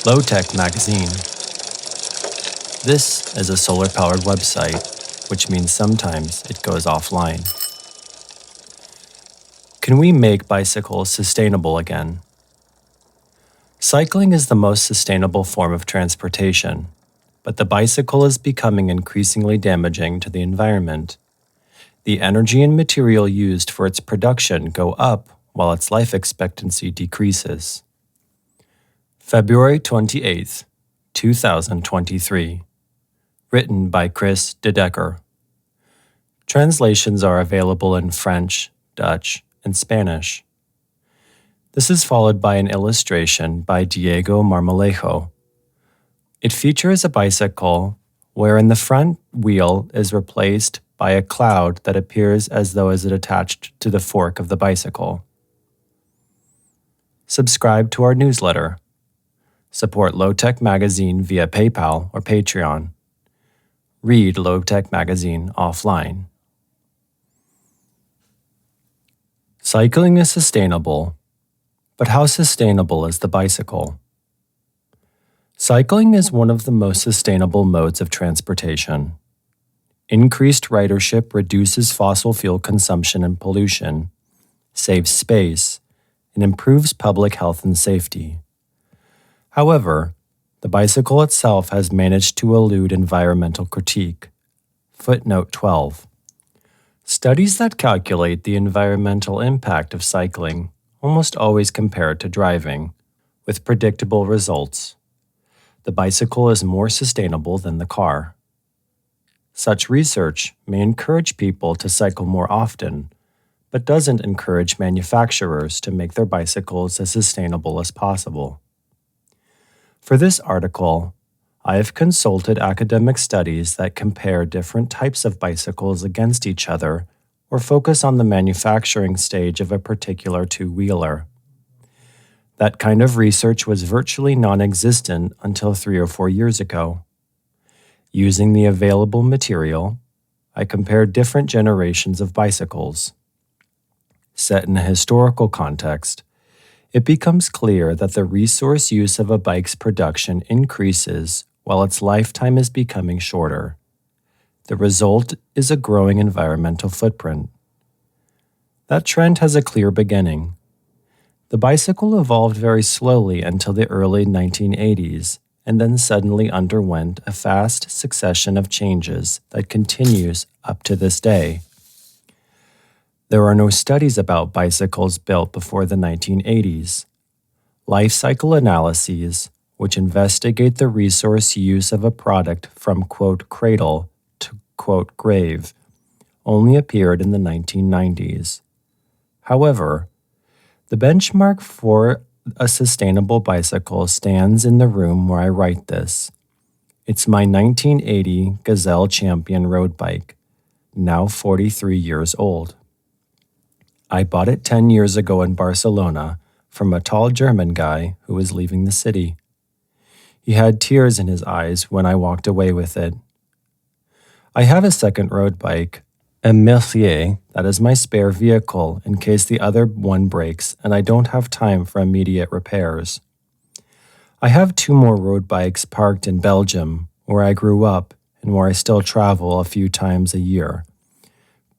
Low-Tech Magazine. This is a solar-powered website, which means sometimes it goes offline. Can we make bicycles sustainable again? Cycling is the most sustainable form of transportation, but the bicycle is becoming increasingly damaging to the environment. The energy and material used for its production go up while its life expectancy decreases. February 28, 2023. Written by Chris de Decker. Translations are available in French, Dutch, and Spanish. This is followed by an illustration by Diego Marmolejo. It features a bicycle wherein the front wheel is replaced by a cloud that appears as though it is attached to the fork of the bicycle. Subscribe to our newsletter. Support Low-Tech Magazine via PayPal or Patreon. Read Low-Tech Magazine offline. Cycling is sustainable, but how sustainable is the bicycle? Cycling is one of the most sustainable modes of transportation. Increased ridership reduces fossil fuel consumption and pollution, saves space, and improves public health and safety. However, the bicycle itself has managed to elude environmental critique. Footnote 12. Studies that calculate the environmental impact of cycling almost always compare it to driving, with predictable results. The bicycle is more sustainable than the car. Such research may encourage people to cycle more often, but doesn't encourage manufacturers to make their bicycles as sustainable as possible. For this article, I have consulted academic studies that compare different types of bicycles against each other or focus on the manufacturing stage of a particular two-wheeler. That kind of research was virtually non-existent until 3 or 4 years ago. Using the available material, I compared different generations of bicycles. Set in a historical context, it becomes clear that the resource use of a bike's production increases while its lifetime is becoming shorter. The result is a growing environmental footprint. That trend has a clear beginning. The bicycle evolved very slowly until the early 1980s, and then suddenly underwent a fast succession of changes that continues up to this day. There are no studies about bicycles built before the 1980s. Life cycle analyses, which investigate the resource use of a product from, quote, cradle to, quote, grave, only appeared in the 1990s. However, the benchmark for a sustainable bicycle stands in the room where I write this. It's my 1980 Gazelle Champion road bike, now 43 years old. I bought it 10 years ago in Barcelona from a tall German guy who was leaving the city. He had tears in his eyes when I walked away with it. I have a second road bike, a Mercier, that is my spare vehicle in case the other one breaks and I don't have time for immediate repairs. I have 2 more road bikes parked in Belgium, where I grew up and where I still travel a few times a year.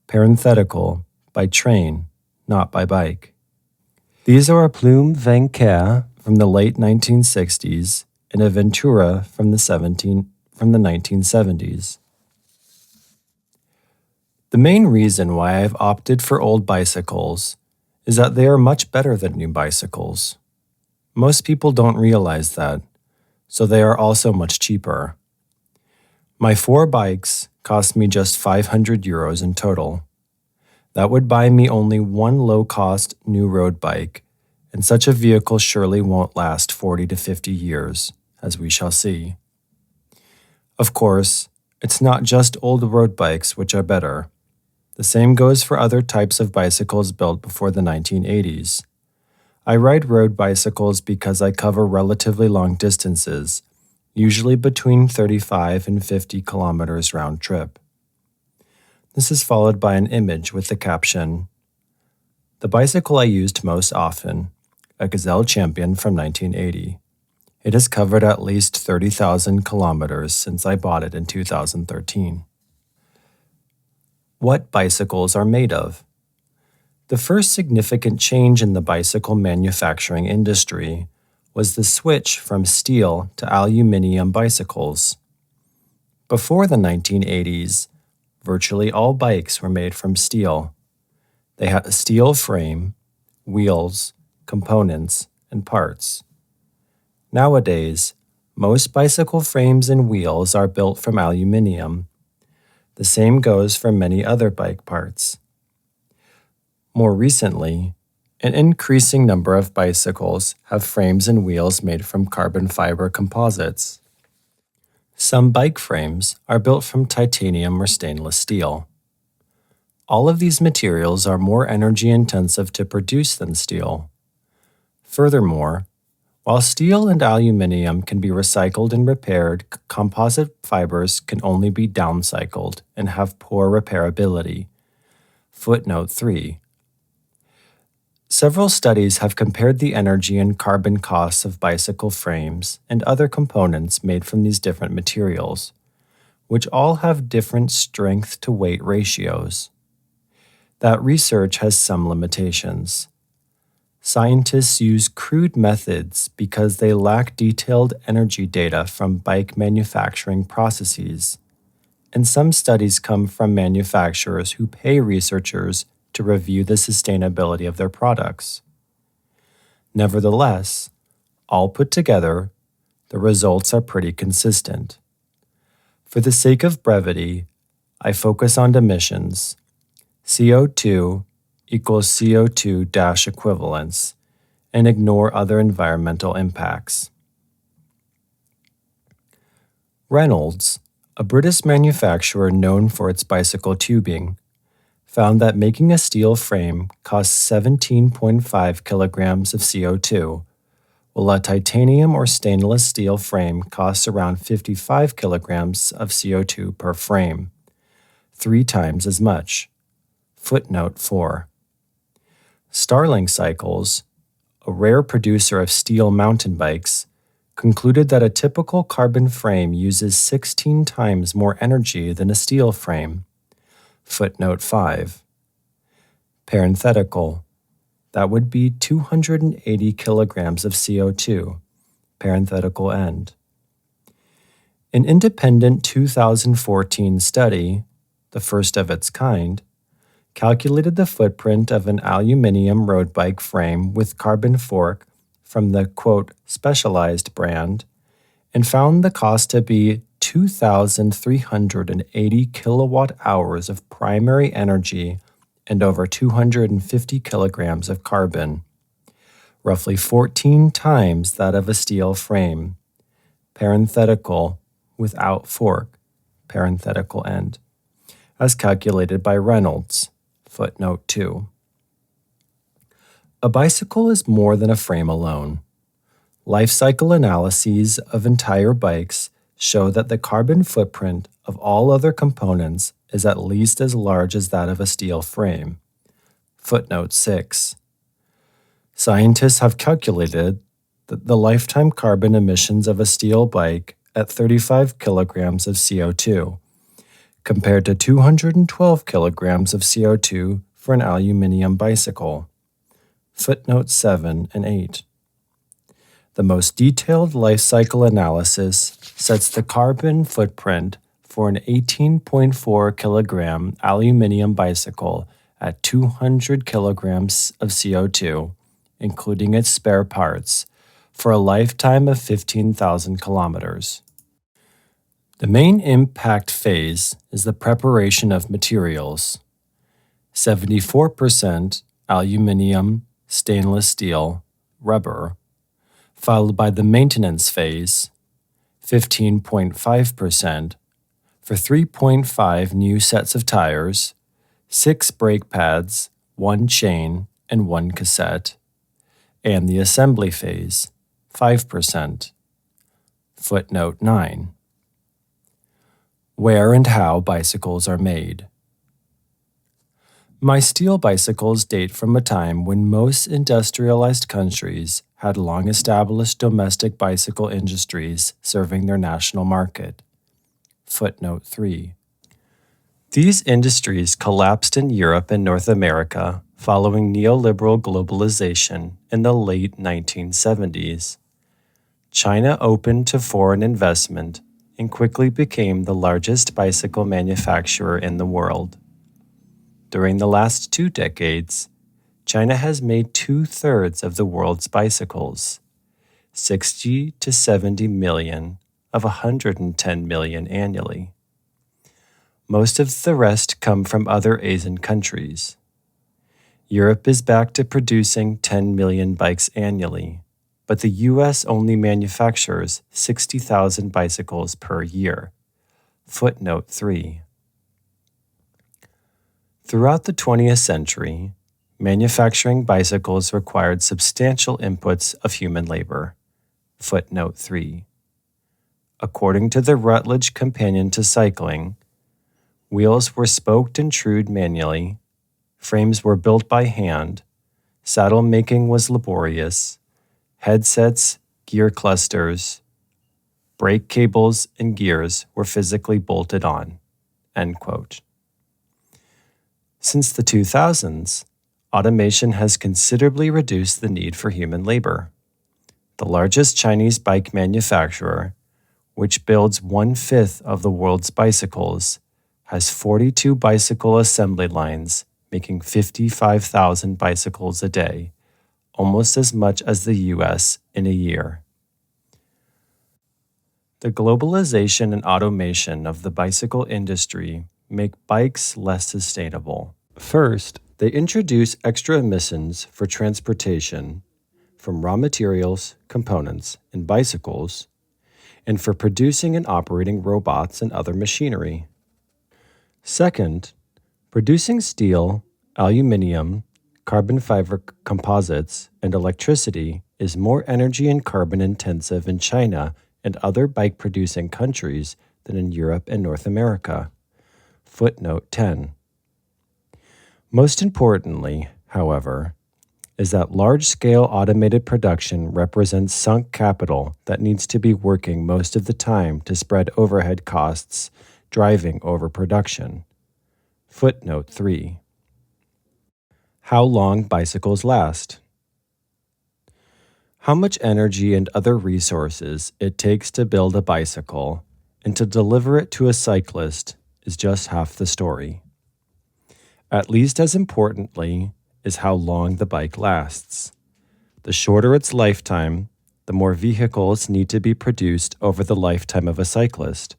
Parenthetical, by train, not by bike. These are a Plume Vainqueur from the late 1960s and a Ventura from the 1970s. The main reason why I've opted for old bicycles is that they are much better than new bicycles. Most people don't realize that, so they are also much cheaper. My 4 bikes cost me just €500 in total. That would buy me only one low-cost new road bike, and such a vehicle surely won't last 40 to 50 years, as we shall see. Of course, it's not just old road bikes which are better. The same goes for other types of bicycles built before the 1980s. I ride road bicycles because I cover relatively long distances, usually between 35 and 50 kilometers round trip. This is followed by an image with the caption, "The bicycle I used most often, a Gazelle Champion from 1980. It has covered at least 30,000 kilometers since I bought it in 2013. What bicycles are made of? The first significant change in the bicycle manufacturing industry was the switch from steel to aluminum bicycles. Before the 1980s, virtually all bikes were made from steel. They had a steel frame, wheels, components, and parts. Nowadays, most bicycle frames and wheels are built from aluminum. The same goes for many other bike parts. More recently, an increasing number of bicycles have frames and wheels made from carbon fiber composites. Some bike frames are built from titanium or stainless steel. All of these materials are more energy intensive to produce than steel. Furthermore, while steel and aluminum can be recycled and repaired, composite fibers can only be downcycled and have poor repairability. Footnote 3. Several studies have compared the energy and carbon costs of bicycle frames and other components made from these different materials, which all have different strength to weight ratios. That research has some limitations. Scientists use crude methods because they lack detailed energy data from bike manufacturing processes, and some studies come from manufacturers who pay researchers to review the sustainability of their products. Nevertheless, all put together, the results are pretty consistent. For the sake of brevity, I focus on emissions. CO2 equals CO2 equivalents, and ignore other environmental impacts. Reynolds, a British manufacturer known for its bicycle tubing, found that making a steel frame costs 17.5 kilograms of CO2, while a titanium or stainless steel frame costs around 55 kilograms of CO2 per frame, 3 times as much. Footnote 4. Starling Cycles, a rare producer of steel mountain bikes, concluded that a typical carbon frame uses 16 times more energy than a steel frame. Footnote 5. Parenthetical. That would be 280 kilograms of CO2. Parenthetical end. An independent 2014 study, the first of its kind, calculated the footprint of an aluminum road bike frame with carbon fork from the, quote, Specialized brand, and found the cost to be 2,380 kilowatt hours of primary energy and over 250 kilograms of carbon, roughly 14 times that of a steel frame, parenthetical, without fork, parenthetical end, as calculated by Reynolds. Footnote 2. A bicycle is more than a frame alone. Life cycle analyses of entire bikes show that the carbon footprint of all other components is at least as large as that of a steel frame. Footnote 6. Scientists have calculated that the lifetime carbon emissions of a steel bike at 35 kilograms of CO2, compared to 212 kilograms of CO2 for an aluminum bicycle. Footnotes 7 and 8. The most detailed life cycle analysis sets the carbon footprint for an 18.4 kilogram aluminum bicycle at 200 kilograms of CO2, including its spare parts, for a lifetime of 15,000 kilometers. The main impact phase is the preparation of materials. 74% aluminum, stainless steel, rubber, followed by the maintenance phase, 15.5%, for 3.5 new sets of tires, 6 brake pads, 1 chain, and 1 cassette, and the assembly phase, 5%. Footnote 9. Where and how bicycles are made. My steel bicycles date from a time when most industrialized countries had long established domestic bicycle industries serving their national market. Footnote 3. These industries collapsed in Europe and North America following neoliberal globalization in the late 1970s. China opened to foreign investment and quickly became the largest bicycle manufacturer in the world. During the last 2 decades, China has made 2/3 of the world's bicycles, 60 to 70 million of 110 million annually. Most of the rest come from other Asian countries. Europe is back to producing 10 million bikes annually, but the US only manufactures 60,000 bicycles per year. Footnote 3. Throughout the 20th century, manufacturing bicycles required substantial inputs of human labor. Footnote 3. According to the Rutledge Companion to Cycling, wheels were spoked and trued manually, frames were built by hand, saddle making was laborious, headsets, gear clusters, brake cables, and gears were physically bolted on. End quote. Since the 2000s, automation has considerably reduced the need for human labor. The largest Chinese bike manufacturer, which builds 1/5 of the world's bicycles, has 42 bicycle assembly lines making 55,000 bicycles a day, almost as much as the US in a year. The globalization and automation of the bicycle industry make bikes less sustainable. First, they introduce extra emissions for transportation from raw materials, components, and bicycles, and for producing and operating robots and other machinery. Second, producing steel, aluminum, carbon fiber composites, and electricity is more energy and carbon intensive in China and other bike-producing countries than in Europe and North America. Footnote 10. Most importantly, however, is that large-scale automated production represents sunk capital that needs to be working most of the time to spread overhead costs, driving overproduction. Footnote 3. How long bicycles last. How much energy and other resources it takes to build a bicycle and to deliver it to a cyclist is just half the story. At least as importantly is how long the bike lasts. The shorter its lifetime, the more vehicles need to be produced over the lifetime of a cyclist,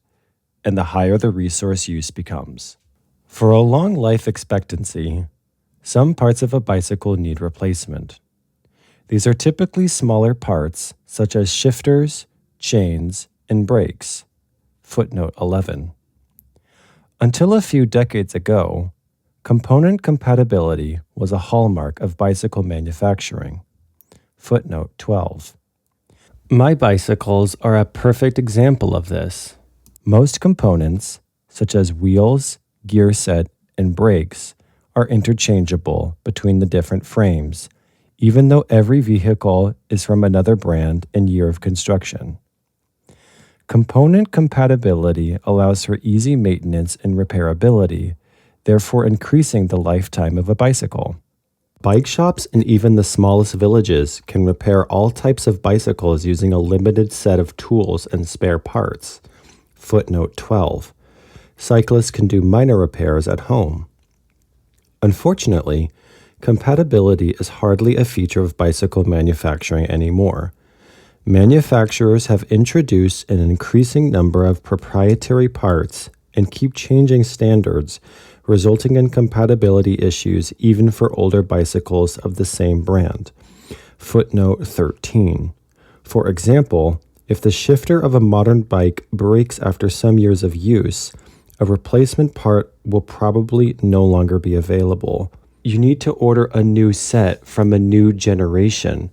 and the higher the resource use becomes. For a long life expectancy, some parts of a bicycle need replacement. These are typically smaller parts, such as shifters, chains, and brakes. Footnote 11. Until a few decades ago, component compatibility was a hallmark of bicycle manufacturing. Footnote 12. My bicycles are a perfect example of this. Most components, such as wheels, gear set, and brakes, are interchangeable between the different frames, even though every vehicle is from another brand and year of construction. Component compatibility allows for easy maintenance and repairability, therefore increasing the lifetime of a bicycle. Bike shops and even the smallest villages can repair all types of bicycles using a limited set of tools and spare parts. Footnote 12. Cyclists can do minor repairs at home. Unfortunately, compatibility is hardly a feature of bicycle manufacturing anymore. Manufacturers have introduced an increasing number of proprietary parts and keep changing standards, resulting in compatibility issues even for older bicycles of the same brand. Footnote 13. For example, if the shifter of a modern bike breaks after some years of use, a replacement part will probably no longer be available. You need to order a new set from a new generation,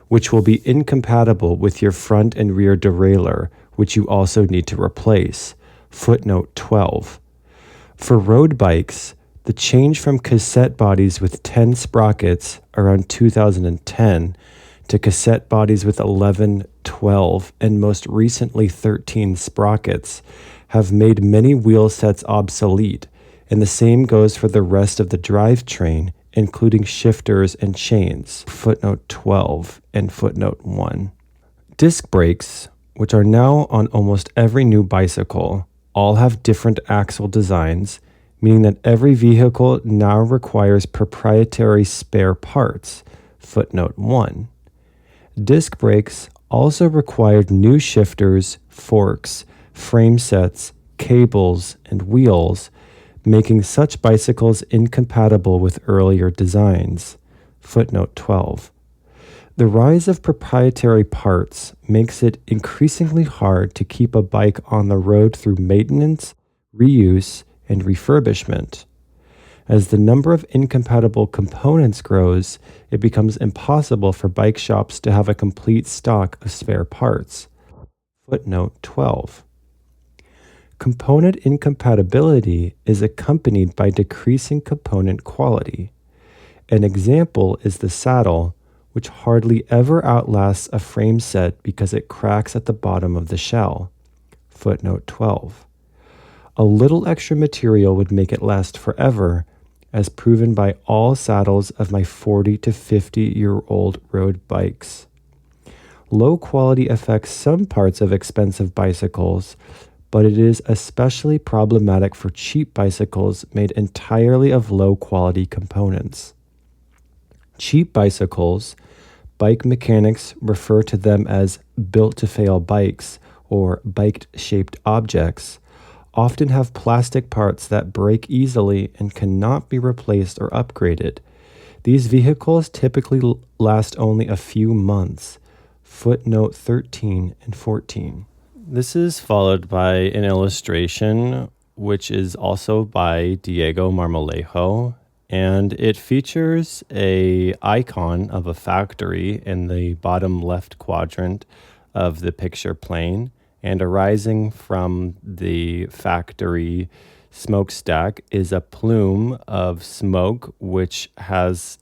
which will be incompatible with your front and rear derailleur, which you also need to replace. Footnote 12. For road bikes, the change from cassette bodies with 10 sprockets around 2010 to cassette bodies with 11, 12, and most recently 13 sprockets, have made many wheel sets obsolete, and the same goes for the rest of the drivetrain, including shifters and chains. Footnote 12 and footnote 1. Disc brakes, which are now on almost every new bicycle, all have different axle designs, meaning that every vehicle now requires proprietary spare parts. Footnote 1. Disc brakes also required new shifters, forks, frame sets, cables, and wheels, making such bicycles incompatible with earlier designs. Footnote 12. The rise of proprietary parts makes it increasingly hard to keep a bike on the road through maintenance, reuse, and refurbishment. As the number of incompatible components grows, it becomes impossible for bike shops to have a complete stock of spare parts. Footnote 12. Component incompatibility is accompanied by decreasing component quality. An example is the saddle, which hardly ever outlasts a frame set because it cracks at the bottom of the shell. Footnote 12. A little extra material would make it last forever, as proven by all saddles of my 40 to 50-year-old road bikes. Low quality affects some parts of expensive bicycles, but it is especially problematic for cheap bicycles made entirely of low quality components. Cheap bicycles, bike mechanics refer to them as built-to-fail bikes or bike-shaped objects, often have plastic parts that break easily and cannot be replaced or upgraded. These vehicles typically last only a few months. Footnote 13 and 14. This is followed by an illustration, which is also by Diego Marmolejo, and it features a icon of a factory in the bottom left quadrant of the picture plane, and arising from the factory smokestack is a plume of smoke, which has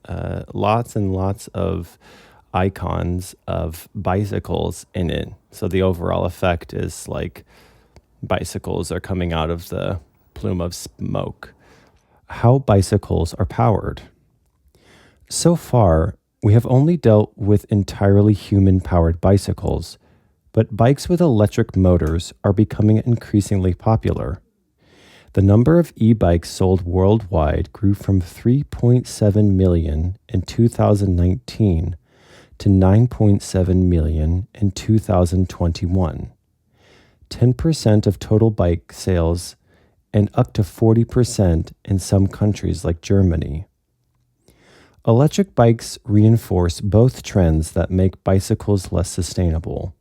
lots and lots of icons of bicycles in it. So the overall effect is like bicycles are coming out of the plume of smoke. How bicycles are powered. So far, we have only dealt with entirely human-powered bicycles, but bikes with electric motors are becoming increasingly popular. The number of e-bikes sold worldwide grew from 3.7 million in 2019 to 9.7 million in 2021. 10% of total bike sales and up to 40% in some countries like Germany. Electric bikes reinforce both trends that make bicycles less sustainable.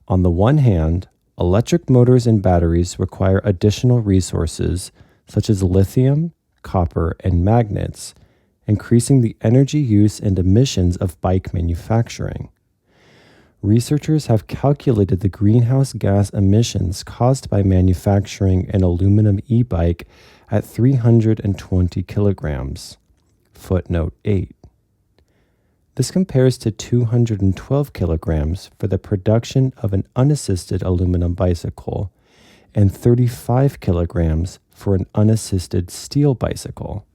On the one hand, electric motors and batteries require additional resources such as lithium, copper, and magnets, increasing the energy use and emissions of bike manufacturing. Researchers have calculated the greenhouse gas emissions caused by manufacturing an aluminum e-bike at 320 kilograms. Footnote 8. This compares to 212 kilograms for the production of an unassisted aluminum bicycle and 35 kilograms for an unassisted steel bicycle.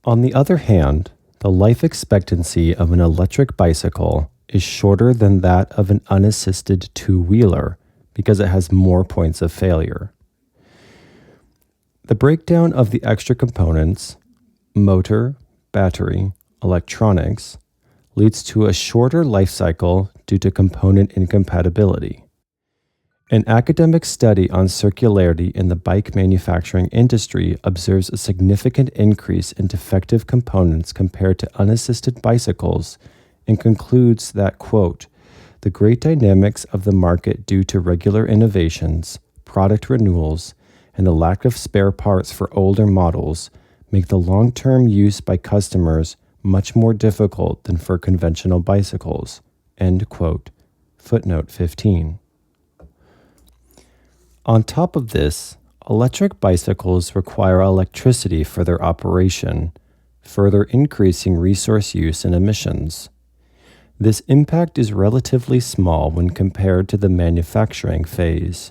On the other hand, the life expectancy of an electric bicycle is shorter than that of an unassisted two-wheeler because it has more points of failure. The breakdown of the extra components, motor, battery, electronics, leads to a shorter life cycle due to component incompatibility. An academic study on circularity in the bike manufacturing industry observes a significant increase in defective components compared to unassisted bicycles and concludes that, quote, the great dynamics of the market due to regular innovations, product renewals, and the lack of spare parts for older models make the long-term use by customers much more difficult than for conventional bicycles, end quote. Footnote 15. On top of this, electric bicycles require electricity for their operation, further increasing resource use and emissions. This impact is relatively small when compared to the manufacturing phase.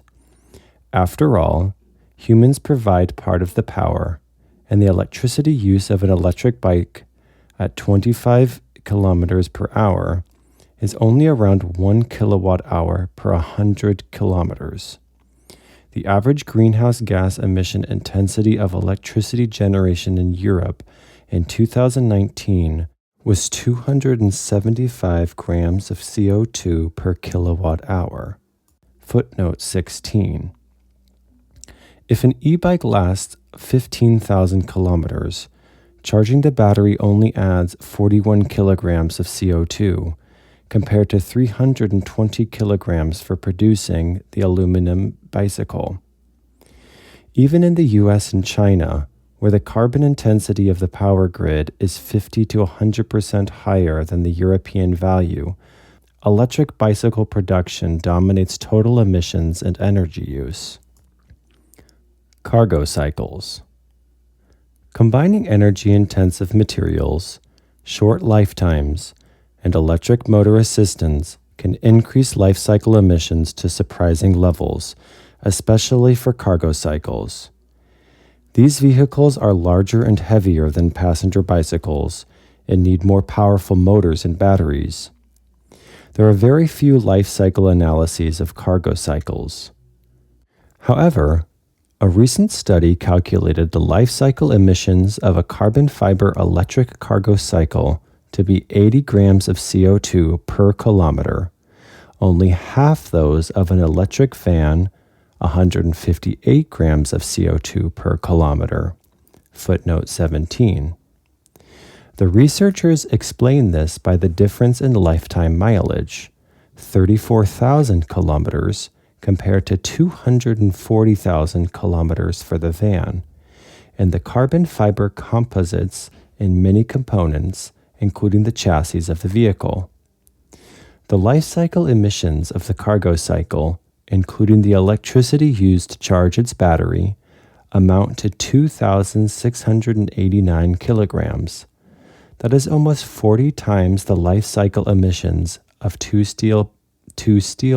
After all, humans provide part of the power, and the electricity use of an electric bike at 25 kilometers per hour is only around 1 kilowatt hour per 100 kilometers. The average greenhouse gas emission intensity of electricity generation in Europe in 2019 was 275 grams of CO2 per kilowatt hour. Footnote 16. If an e-bike lasts 15,000 kilometers, charging the battery only adds 41 kilograms of CO2, compared to 320 kilograms for producing the aluminum bicycle. Even in the US and China, where the carbon intensity of the power grid is 50 to 100% higher than the European value, electric bicycle production dominates total emissions and energy use. Cargo cycles. Combining energy-intensive materials, short lifetimes, and electric motor assistance can increase life cycle emissions to surprising levels, especially for cargo cycles. These vehicles are larger and heavier than passenger bicycles and need more powerful motors and batteries. There are very few life cycle analyses of cargo cycles. However, a recent study calculated the life cycle emissions of a carbon fiber electric cargo cycle to be 80 grams of CO2 per kilometer, only half those of an electric van, 158 grams of CO2 per kilometer. Footnote 17. The researchers explain this by the difference in lifetime mileage, 34,000 kilometers compared to 240,000 kilometers for the van, and the carbon fiber composites in many components, including the chassis of the vehicle. The life cycle emissions of the cargo cycle, including the electricity used to charge its battery, amount to 2,689 kilograms. That is almost 40 times the life cycle emissions of two steel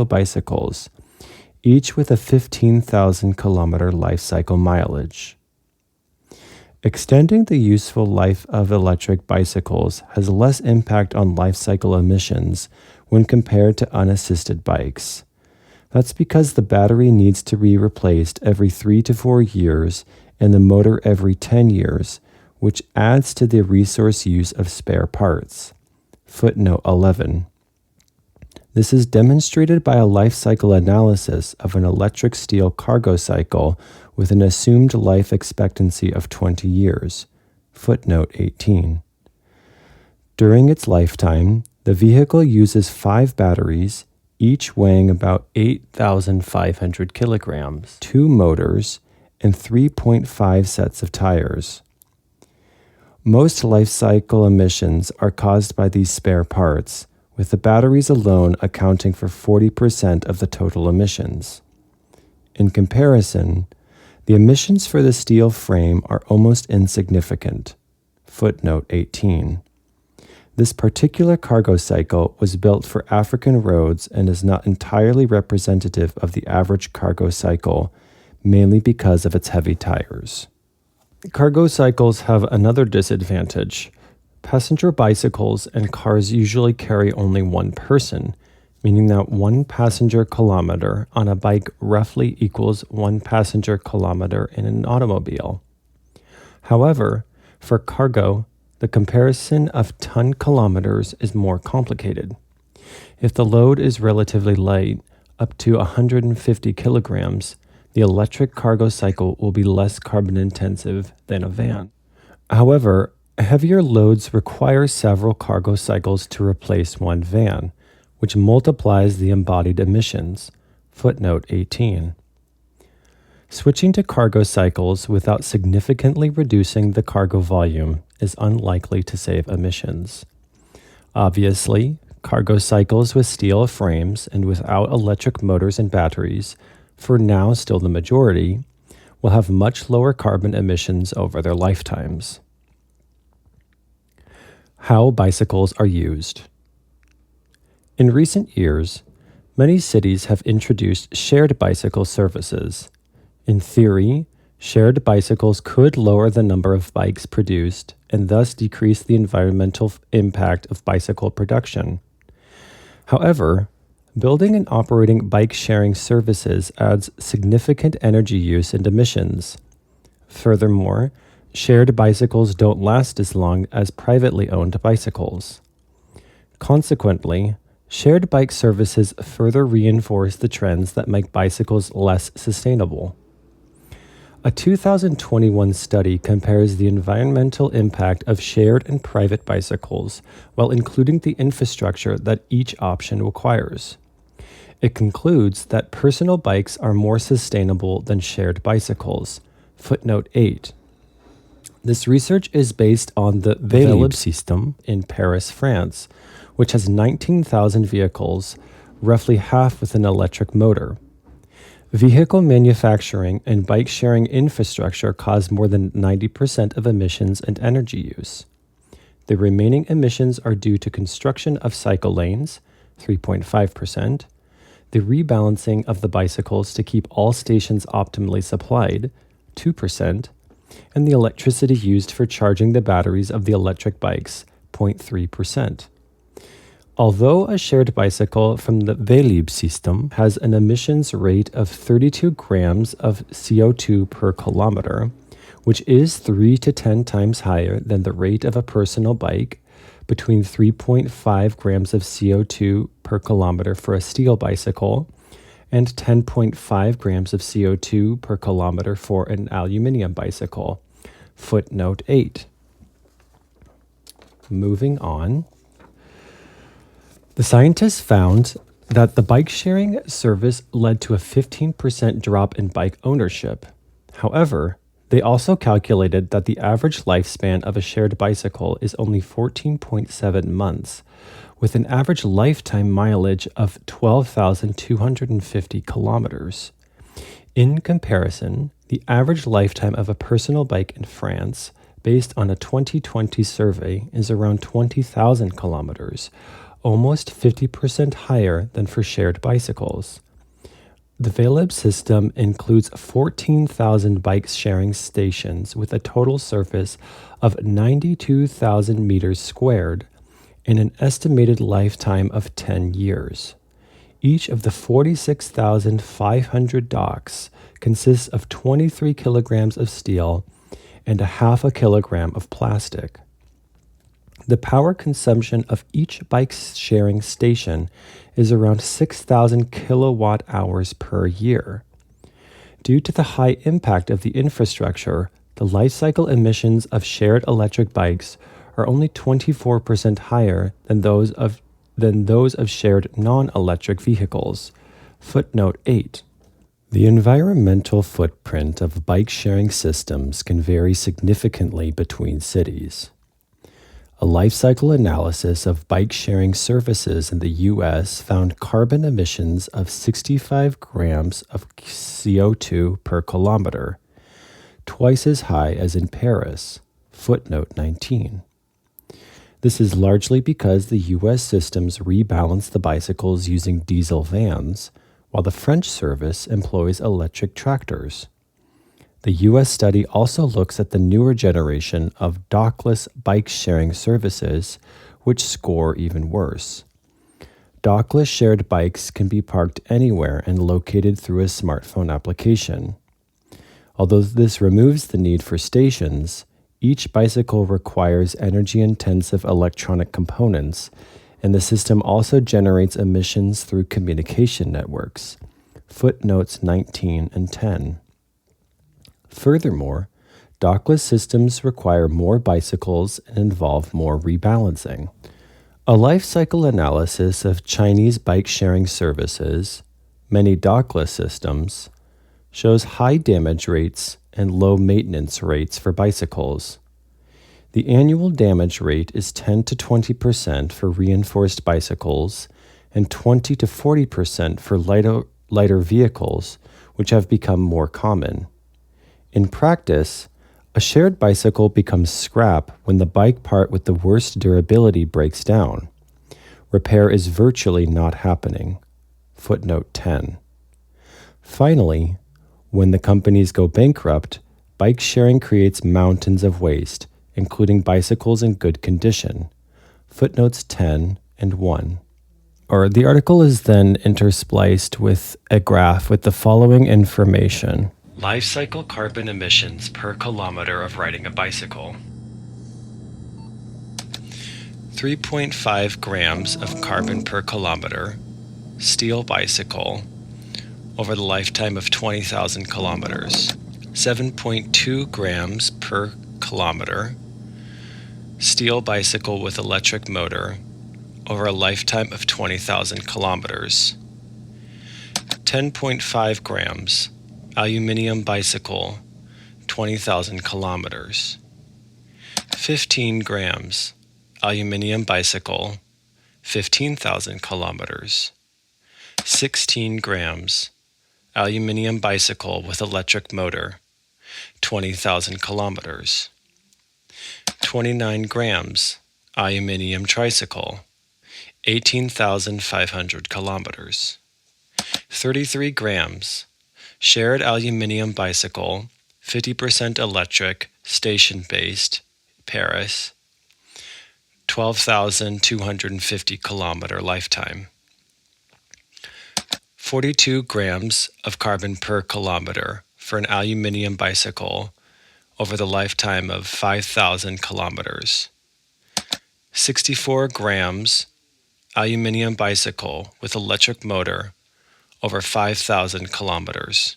bicycles, each with a 15,000 kilometer life cycle mileage. Extending the useful life of electric bicycles has less impact on life cycle emissions when compared to unassisted bikes. That's because the battery needs to be replaced every 3 to 4 years and the motor every 10 years, which adds to the resource use of spare parts. Footnote 11. This is demonstrated by a life cycle analysis of an electric steel cargo cycle with an assumed life expectancy of 20 years. Footnote 18. During its lifetime, the vehicle uses 5 batteries, each weighing about 8,500 kilograms, 2 motors, and 3.5 sets of tires. Most life cycle emissions are caused by these spare parts, with the batteries alone accounting for 40% of the total emissions. In comparison, the emissions for the steel frame are almost insignificant. Footnote 18. This particular cargo cycle was built for African roads and is not entirely representative of the average cargo cycle, mainly because of its heavy tires. Cargo cycles have another disadvantage. Passenger bicycles and cars usually carry only one person, meaning that 1 passenger kilometer on a bike roughly equals 1 passenger kilometer in an automobile. However, for cargo, the comparison of ton kilometers is more complicated. If the load is relatively light, up to 150 kilograms, the electric cargo cycle will be less carbon intensive than a van. However, heavier loads require several cargo cycles to replace one van, which multiplies the embodied emissions. Footnote 18. Switching to cargo cycles without significantly reducing the cargo volume is unlikely to save emissions. Obviously, cargo cycles with steel frames and without electric motors and batteries, for now still the majority, will have much lower carbon emissions over their lifetimes. How bicycles are used. In recent years, many cities have introduced shared bicycle services. In theory, shared bicycles could lower the number of bikes produced and thus decrease the environmental impact of bicycle production. However, building and operating bike sharing services adds significant energy use and emissions. Furthermore, shared bicycles don't last as long as privately owned bicycles. Consequently, shared bike services further reinforce the trends that make bicycles less sustainable. A 2021 study compares the environmental impact of shared and private bicycles while including the infrastructure that each option requires. It concludes that personal bikes are more sustainable than shared bicycles. Footnote 8. This research is based on the Uisce system in Paris, France, which has 19,000 vehicles, roughly half with an electric motor. Vehicle manufacturing and bike sharing infrastructure cause more than 90% of emissions and energy use. The remaining emissions are due to construction of cycle lanes, 3.5%, the rebalancing of the bicycles to keep all stations optimally supplied, 2%, and the electricity used for charging the batteries of the electric bikes, 0.3%. Although a shared bicycle from the Uisce system has an emissions rate of 32 grams of CO2 per kilometer, which is 3 to 10 times higher than the rate of a personal bike, between 3.5 grams of CO2 per kilometer for a steel bicycle, and 10.5 grams of CO2 per kilometer for an aluminium bicycle. Footnote 8. Moving on. The scientists found that the bike sharing service led to a 15% drop in bike ownership. However, they also calculated that the average lifespan of a shared bicycle is only 14.7 months, with an average lifetime mileage of 12,250 kilometers. In comparison, the average lifetime of a personal bike in France, based on a 2020 survey, is around 20,000 kilometers, almost 50% higher than for shared bicycles. The Uisce system includes 14,000 bike sharing stations with a total surface of 92,000 meters squared and an estimated lifetime of 10 years. Each of the 46,500 docks consists of 23 kilograms of steel and a half a kilogram of plastic. The power consumption of each bike sharing station is around 6,000 kilowatt hours per year. Due to the high impact of the infrastructure, the life cycle emissions of shared electric bikes are only 24% higher than those of shared non-electric vehicles. Footnote 8. The environmental footprint of bike sharing systems can vary significantly between cities. A life cycle analysis of bike sharing services in the U.S. found carbon emissions of 65 grams of CO2 per kilometer, twice as high as in Paris. Footnote 19. This is largely because the U.S. systems rebalance the bicycles using diesel vans, while the French service employs electric tractors. The U.S. study also looks at the newer generation of dockless bike sharing services, which score even worse. Dockless shared bikes can be parked anywhere and located through a smartphone application. Although this removes the need for stations, each bicycle requires energy-intensive electronic components, and the system also generates emissions through communication networks. Footnotes 19 and 10. Furthermore, dockless systems require more bicycles and involve more rebalancing. A life cycle analysis of Chinese bike sharing services, many dockless systems, shows high damage rates and low maintenance rates for bicycles. The annual damage rate is 10 to 20% for reinforced bicycles and 20 to 40% for lighter vehicles, which have become more common. In practice, a shared bicycle becomes scrap when the bike part with the worst durability breaks down. repair is virtually not happening. Footnote 10. Finally, when the companies go bankrupt, bike sharing creates mountains of waste, including bicycles in good condition. Footnotes 10 and 1. The article is then interspliced with a graph with the following information. Life cycle carbon emissions per kilometer of riding a bicycle. 3.5 grams of carbon per kilometer, steel bicycle, over the lifetime of 20,000 kilometers. 7.2 grams per kilometer, steel bicycle with electric motor, over a lifetime of 20,000 kilometers. 10.5 grams, aluminum bicycle, 20,000 kilometers. 15 grams, aluminum bicycle, 15,000 kilometers. 16 grams, aluminum bicycle with electric motor, 20,000 kilometers. 29 grams, aluminum tricycle, 18,500 kilometers. 33 grams, shared aluminum bicycle, 50% electric, station-based, Paris, 12,250 kilometer lifetime. 42 grams of carbon per kilometer for an aluminum bicycle over the lifetime of 5,000 kilometers. 64 grams aluminum bicycle with electric motor over 5,000 kilometers.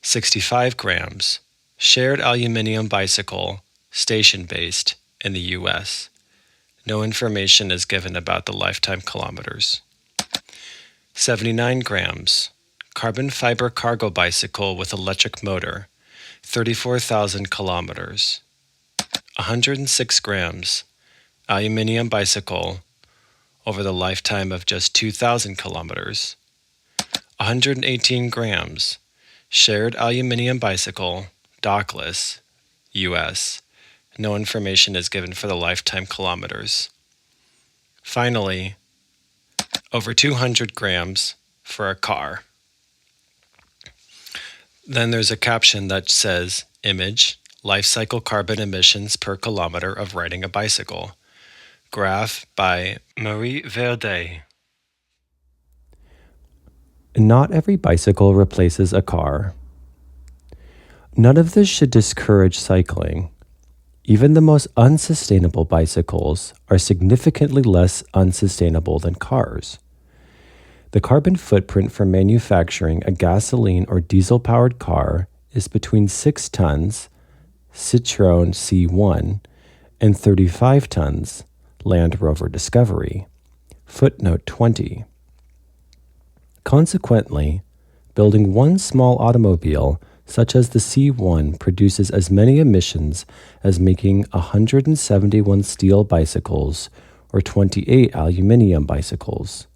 65 grams shared aluminum bicycle, station-based, in the US. No information is given about the lifetime kilometers. 79 grams carbon fiber cargo bicycle with electric motor, 34,000 kilometers. 106 grams aluminum bicycle over the lifetime of just 2,000 kilometers. 118 grams shared aluminum bicycle, dockless, US. No information is given for the lifetime kilometers. Finally, over 200 grams for a car. Then there's a caption that says, image, life cycle carbon emissions per kilometer of riding a bicycle. Graph by Marie Verde. Not every bicycle replaces a car. None of this should discourage cycling. Even the most unsustainable bicycles are significantly less unsustainable than cars. The carbon footprint for manufacturing a gasoline or diesel-powered car is between 6 tons, Citroën C1, and 35 tons, Land Rover Discovery. Footnote 20. Consequently, building one small automobile such as the C1 produces as many emissions as making 171 steel bicycles or 28 aluminum bicycles.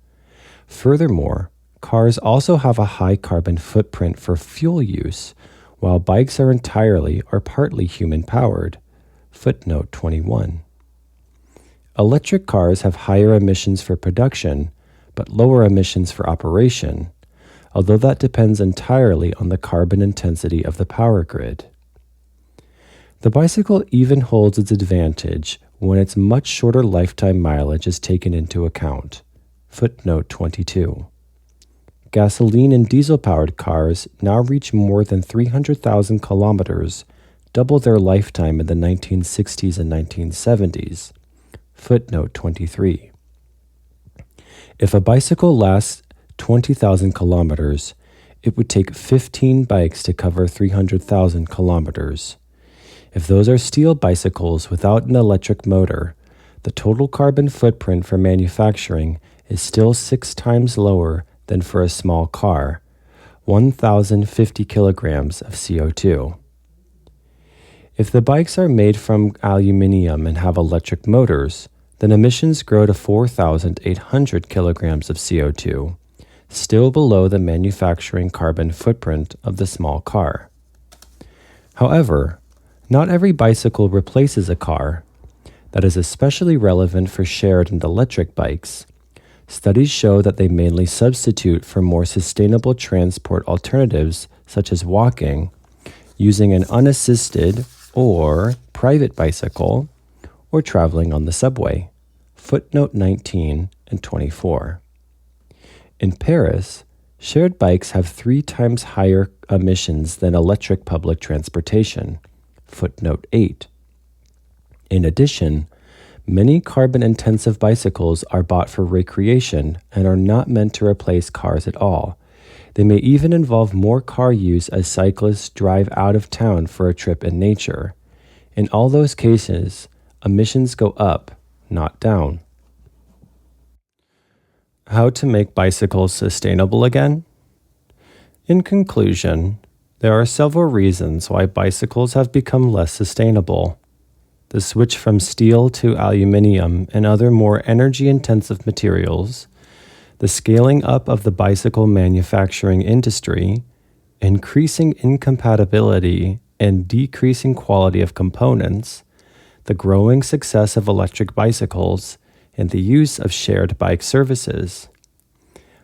Furthermore, cars also have a high carbon footprint for fuel use, while bikes are entirely or partly human-powered. Footnote 21. Electric cars have higher emissions for production, but lower emissions for operation, although that depends entirely on the carbon intensity of the power grid. The bicycle even holds its advantage when its much shorter lifetime mileage is taken into account. Footnote 22. Gasoline and diesel-powered cars now reach more than 300,000 kilometers, double their lifetime in the 1960s and 1970s. Footnote 23. If a bicycle lasts 20,000 kilometers, it would take 15 bikes to cover 300,000 kilometers. If those are steel bicycles without an electric motor, the total carbon footprint for manufacturing is still 6 times lower than for a small car, 1,050 kilograms of CO2. If the bikes are made from aluminium and have electric motors, then emissions grow to 4,800 kilograms of CO2, still below the manufacturing carbon footprint of the small car. However, not every bicycle replaces a car. that is especially relevant for shared and electric bikes. Studies show that they mainly substitute for more sustainable transport alternatives such as walking, using an unassisted or private bicycle, or traveling on the subway. Footnote 19 and 24. In Paris, shared bikes have 3 times higher emissions than electric public transportation. Footnote 8. In addition, many carbon-intensive bicycles are bought for recreation and are not meant to replace cars at all. They may even involve more car use as cyclists drive out of town for a trip in nature. In all those cases, emissions go up, not down. How to make bicycles sustainable again? In conclusion, there are several reasons why bicycles have become less sustainable. The switch from steel to aluminum and other more energy-intensive materials, the scaling up of the bicycle manufacturing industry, increasing incompatibility and decreasing quality of components, the growing success of electric bicycles, and the use of shared bike services.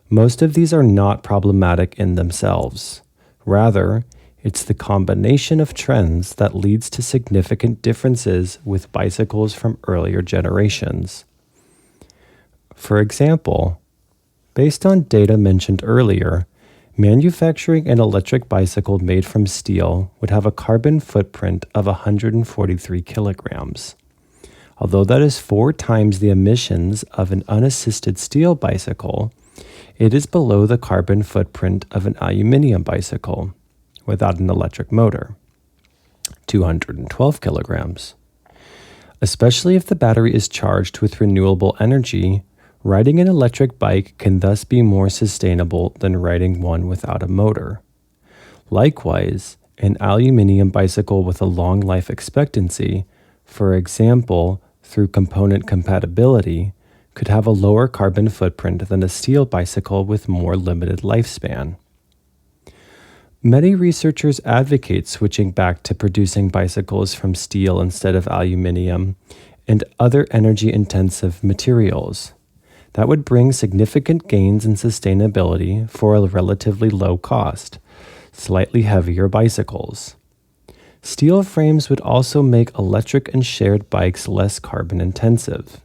Most of these are not problematic in themselves. Rather, it's the combination of trends that leads to significant differences with bicycles from earlier generations. For example, based on data mentioned earlier, manufacturing an electric bicycle made from steel would have a carbon footprint of 143 kilograms. Although that is 4 times the emissions of an unassisted steel bicycle, it is below the carbon footprint of an aluminum bicycle without an electric motor, 212 kilograms. Especially if the battery is charged with renewable energy, riding an electric bike can thus be more sustainable than riding one without a motor. Likewise, an aluminum bicycle with a long life expectancy, for example, through component compatibility, could have a lower carbon footprint than a steel bicycle with more limited lifespan. Many researchers advocate switching back to producing bicycles from steel instead of aluminum and other energy-intensive materials. That would bring significant gains in sustainability for a relatively low cost, slightly heavier bicycles. Steel frames would also make electric and shared bikes less carbon intensive.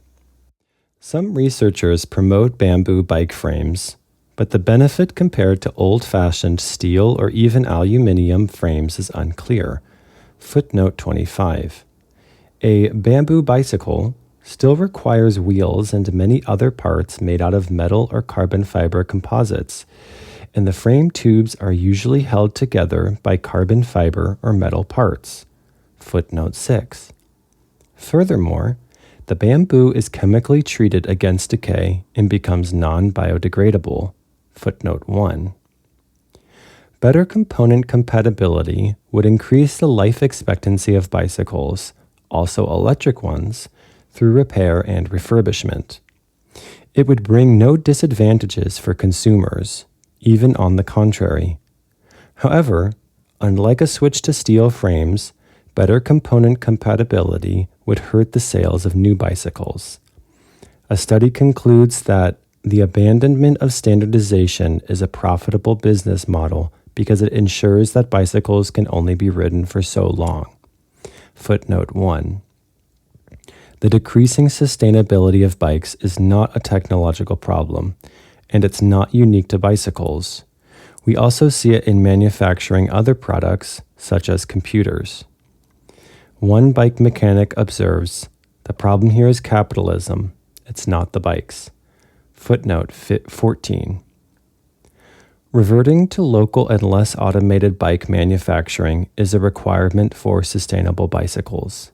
Some researchers promote bamboo bike frames, but the benefit compared to old-fashioned steel or even aluminum frames is unclear. Footnote 25. A bamboo bicycle still requires wheels and many other parts made out of metal or carbon fiber composites, and the frame tubes are usually held together by carbon fiber or metal parts. Footnote 6. Furthermore, the bamboo is chemically treated against decay and becomes non-biodegradable. Footnote 1. Better component compatibility would increase the life expectancy of bicycles, also electric ones, through repair and refurbishment. It would bring no disadvantages for consumers, even on the contrary. However, unlike a switch to steel frames, better component compatibility would hurt the sales of new bicycles. A study concludes that the abandonment of standardization is a profitable business model because it ensures that bicycles can only be ridden for so long. Footnote 1. The decreasing sustainability of bikes is not a technological problem, and it's not unique to bicycles. We also see it in manufacturing other products, such as computers. One bike mechanic observes, "The problem here is capitalism. It's not the bikes." Footnote 14. Reverting to local and less automated bike manufacturing is a requirement for sustainable bicycles.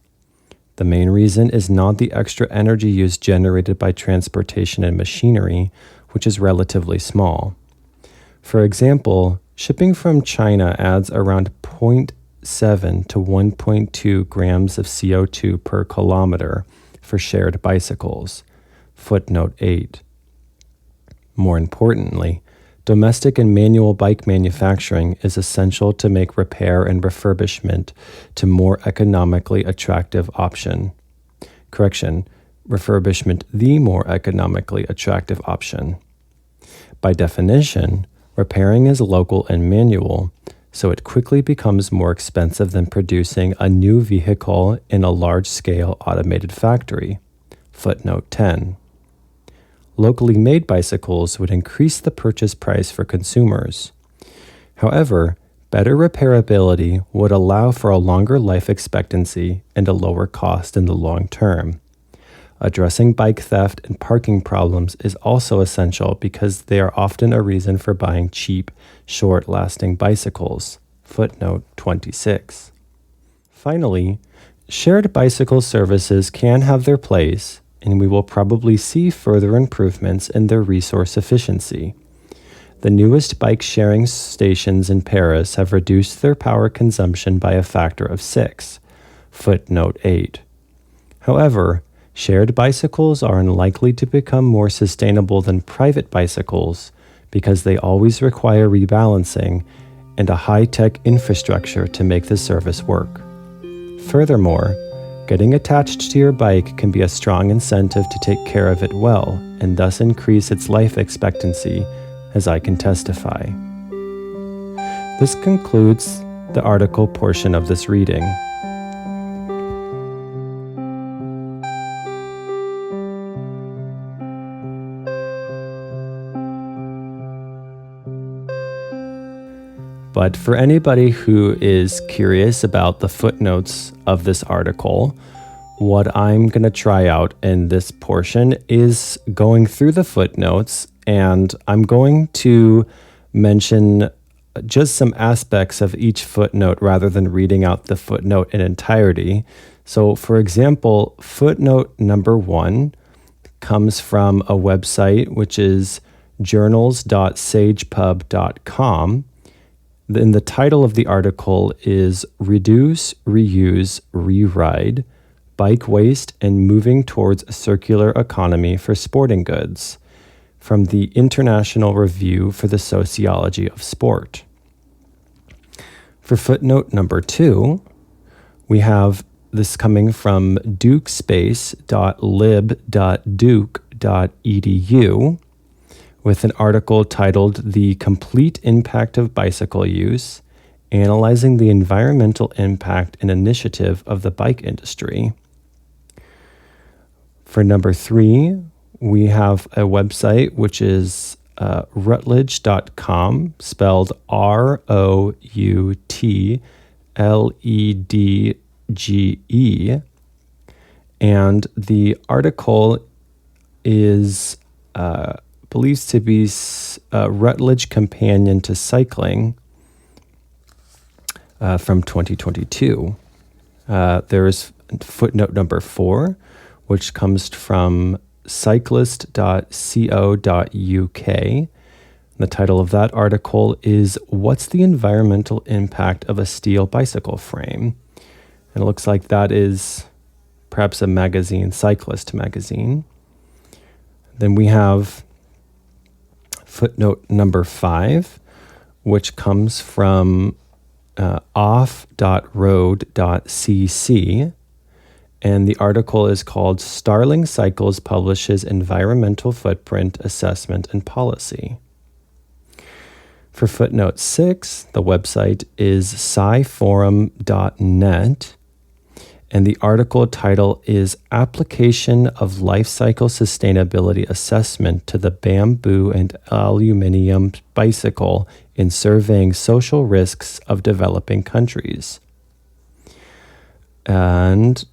The main reason is not the extra energy use generated by transportation and machinery, which is relatively small. For example, shipping from China adds around 0.7 to 1.2 grams of CO2 per kilometer for shared bicycles. Footnote 8. More importantly, domestic and manual bike manufacturing is essential to make repair and refurbishment to more economically attractive option. refurbishment the more economically attractive option. By definition, repairing is local and manual, so it quickly becomes more expensive than producing a new vehicle in a large-scale automated factory. Footnote 10. Locally made bicycles would increase the purchase price for consumers. However, better repairability would allow for a longer life expectancy and a lower cost in the long term. Addressing bike theft and parking problems is also essential because they are often a reason for buying cheap, short-lasting bicycles. Footnote 26. Finally, shared bicycle services can have their place, and we will probably see further improvements in their resource efficiency. The newest bike-sharing stations in Paris have reduced their power consumption by a factor of 6. Footnote 8. However, shared bicycles are unlikely to become more sustainable than private bicycles because they always require rebalancing and a high-tech infrastructure to make the service work. Furthermore, getting attached to your bike can be a strong incentive to take care of it well and thus increase its life expectancy, as I can testify. This concludes the article portion of this reading. But for anybody who is curious about the footnotes of this article, what I'm going to try out in this portion is going through the footnotes, and I'm going to mention just some aspects of each footnote rather than reading out the footnote in entirety. So, for example, footnote number 1 comes from a website which is journals.sagepub.com. And the title of the article is Reduce, Reuse, Re-Ride, Bike Waste and Moving Towards a Circular Economy for Sporting Goods, from the International Review for the Sociology of Sport. For footnote number 2, we have this coming from dukespace.lib.duke.edu, with an article titled The Complete Impact of Bicycle Use, Analyzing the Environmental Impact and Initiative of the Bike Industry. For number 3, we have a website which is Routledge.com, spelled ROUTLEDGE, and the article is believed to be Routledge Companion to Cycling from 2022. There is footnote number 4, which comes from cyclist.co.uk. The title of that article is What's the Environmental Impact of a Steel Bicycle Frame? And it looks like that is perhaps a magazine, Cyclist magazine. Then we have footnote number 5, which comes from off.road.cc, and the article is called Starling Cycles Publishes Environmental Footprint Assessment and Policy. For footnote 6, the website is sciforum.net, and the article title is Application of Life Cycle Sustainability Assessment to the Bamboo and Aluminium Bicycle in Surveying Social Risks of Developing Countries. And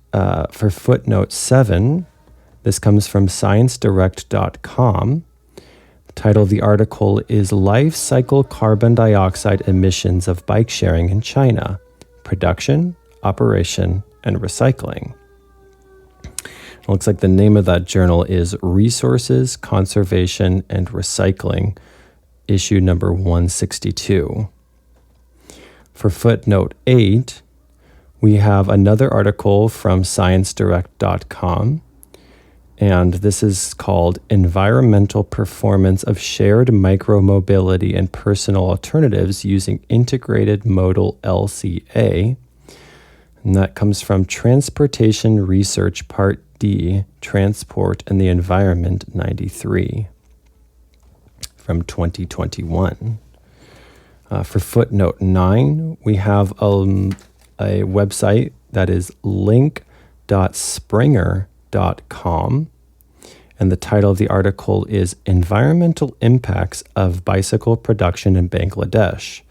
for footnote 7, this comes from ScienceDirect.com. The title of the article is Life Cycle Carbon Dioxide Emissions of Bike Sharing in China, Production, Operation, and Recycling. It looks like the name of that journal is Resources, Conservation, and Recycling, issue number 162. For footnote 8, we have another article from ScienceDirect.com, and this is called Environmental Performance of Shared Micromobility and Personal Alternatives Using Integrated Modal LCA. And that comes from Transportation Research Part D, Transport and the Environment 93 from 2021. For footnote 9, we have a website that is link.springer.com. And the title of the article is Environmental Impacts of Bicycle Production in Bangladesh,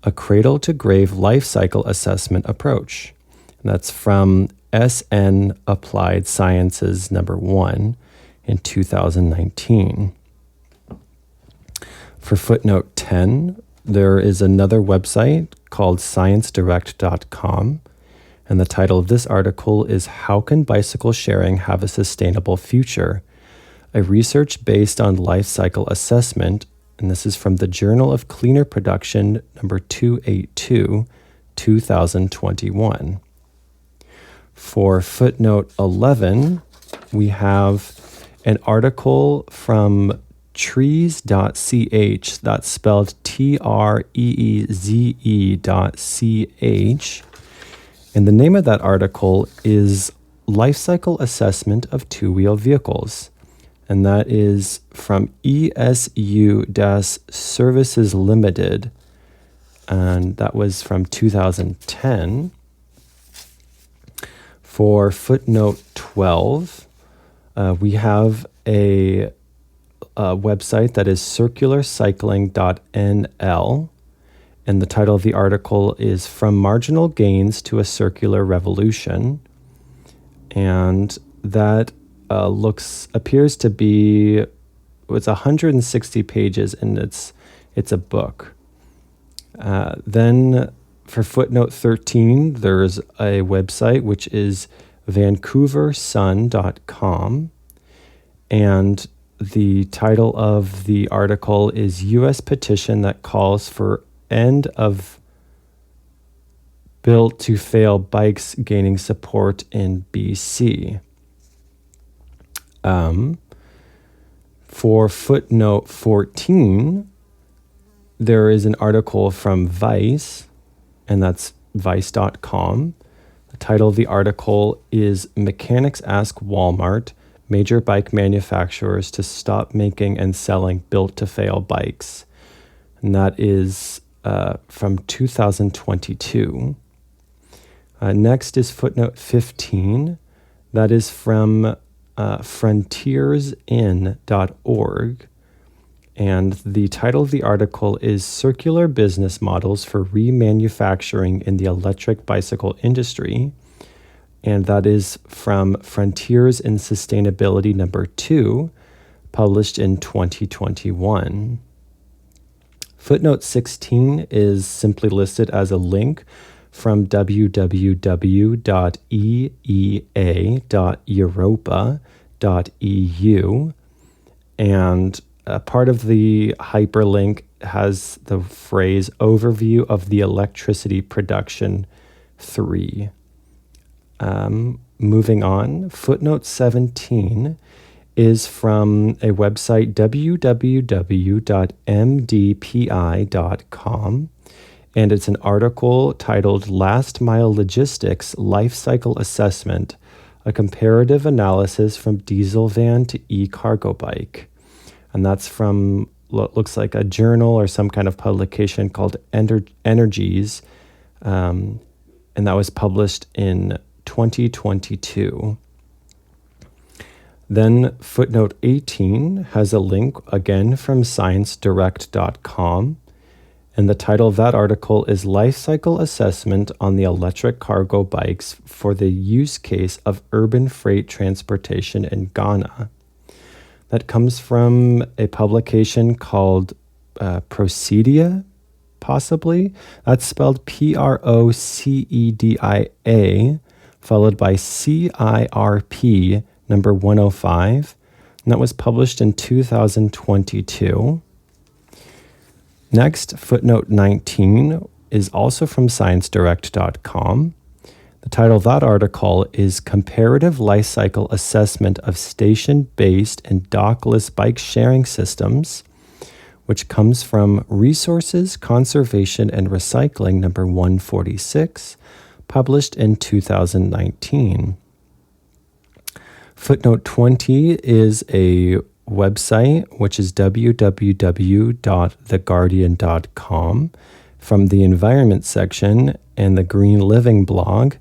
a Cradle-to-Grave Life Cycle Assessment Approach. And that's from SN Applied Sciences #1 in 2019. For footnote 10, there is another website called ScienceDirect.com. And the title of this article is How Can Bicycle Sharing Have a Sustainable Future? A research based on life cycle assessment, and this is from the Journal of Cleaner Production number 282, 2021. For footnote 11, we have an article from treeze.ch, that's spelled treeze.ch, and the name of that article is Life Cycle Assessment of Two-Wheel Vehicles. And that is from ESU-Services Limited, and that was from 2010. For footnote 12, we have a website that is circularcycling.nl, and the title of the article is From Marginal Gains to a Circular Revolution, and that appears to be, it's 160 pages, and it's a book. Then for footnote 13, there's a website which is vancouversun.com, and the title of the article is U.S. Petition that calls for end of built to fail bikes gaining support in BC. For footnote 14, there is an article from Vice, and that's vice.com. The title of the article is Mechanics Ask Walmart, Major Bike Manufacturers to Stop Making and Selling Built-to-Fail Bikes. And that is from 2022. Next is footnote 15. That is from frontiersin.org, and the title of the article is Circular Business Models for Remanufacturing in the Electric Bicycle Industry, and that is from Frontiers in Sustainability #2, published in 2021. Footnote 16 is simply listed as a link from www.eea.europa.eu, and part of the hyperlink has the phrase Overview of the Electricity Production 3. Moving on, footnote 17 is from a website www.mdpi.com, and it's an article titled Last Mile Logistics Life Cycle Assessment, a comparative analysis from diesel van to e-cargo bike. And that's from what looks like a journal or some kind of publication called Energies, and that was published in 2022. Then footnote 18 has a link again from ScienceDirect.com, and the title of that article is Life Cycle Assessment on the Electric Cargo Bikes for the Use Case of Urban Freight Transportation in Ghana. That comes from a publication called Procedia, possibly. That's spelled Procedia, followed by CIRP number 105, and that was published in 2022. Next, footnote 19 is also from ScienceDirect.com. The title of that article is Comparative Life Cycle Assessment of Station-Based and Dockless Bike Sharing Systems, which comes from Resources, Conservation, and Recycling number 146, published in 2019. Footnote 20 is a website, which is www.theguardian.com, from the environment section and the Green Living blog.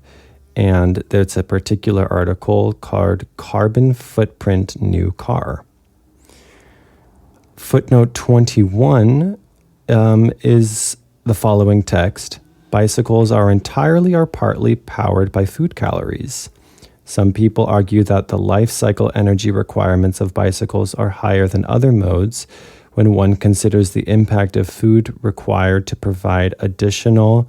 And there's a particular article called Carbon Footprint New Car. Footnote 21 is the following text. Bicycles are entirely or partly powered by food calories. Some people argue that the life cycle energy requirements of bicycles are higher than other modes when one considers the impact of food required to provide additional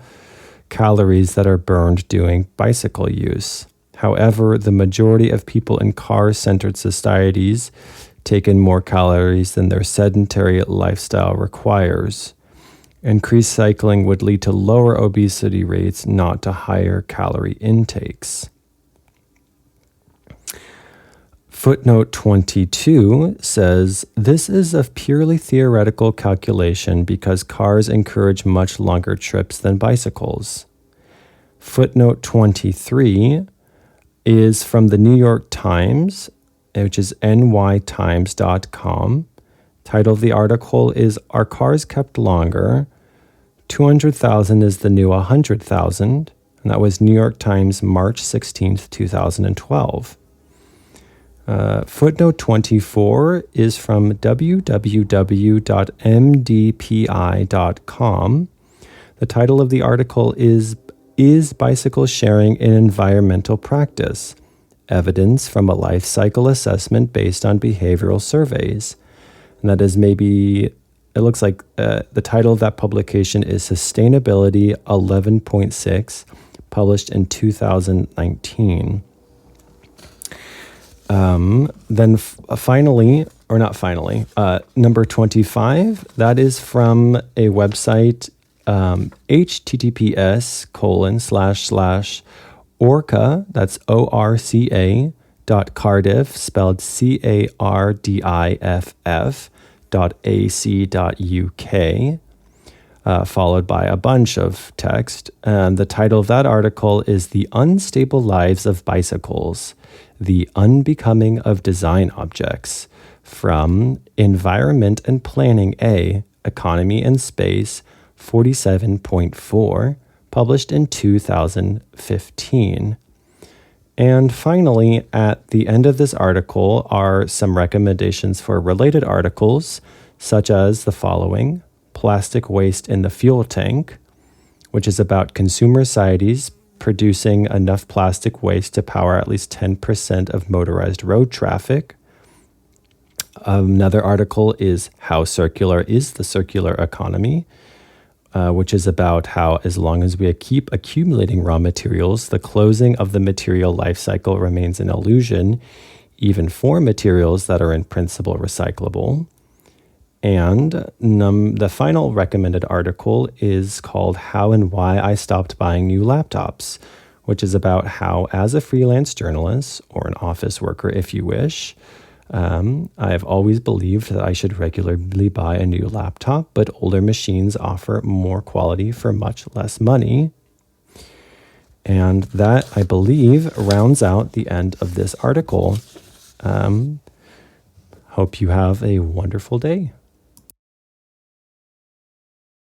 calories that are burned during bicycle use. However, the majority of people in car-centered societies take in more calories than their sedentary lifestyle requires. Increased cycling would lead to lower obesity rates, not to higher calorie intakes. Footnote 22 says, this is a purely theoretical calculation because cars encourage much longer trips than bicycles. Footnote 23 is from the New York Times, which is nytimes.com. Title of the article is, Are Cars Kept Longer? 200,000 is the new 100,000. And that was New York Times, March 16th, 2012. Footnote 24 is from www.mdpi.com. The title of the article is Bicycle Sharing an Environmental Practice? Evidence from a life cycle assessment based on behavioral surveys. And that is maybe, it looks like the title of that publication is Sustainability 11.6, published in 2019. Number 25, that is from a website, https://orca, that's ORCA, .cardiff, spelled cardiff.ac.uk, followed by a bunch of text. The title of that article is The Unstable Lives of Bicycles, The Unbecoming of Design Objects, from Environment and Planning A, Economy and Space, 47.4, published in 2015. And finally, at the end of this article are some recommendations for related articles, such as the following: Plastic Waste in the Fuel Tank, which is about consumer societies producing enough plastic waste to power at least 10% of motorized road traffic. Another article is How Circular is the Circular Economy, which is about how as long as we keep accumulating raw materials, the closing of the material life cycle remains an illusion, even for materials that are in principle recyclable. And the final recommended article is called How and Why I Stopped Buying New Laptops, which is about how, as a freelance journalist, or an office worker if you wish, I've always believed that I should regularly buy a new laptop, but older machines offer more quality for much less money. And that, I believe, rounds out the end of this article. Hope you have a wonderful day.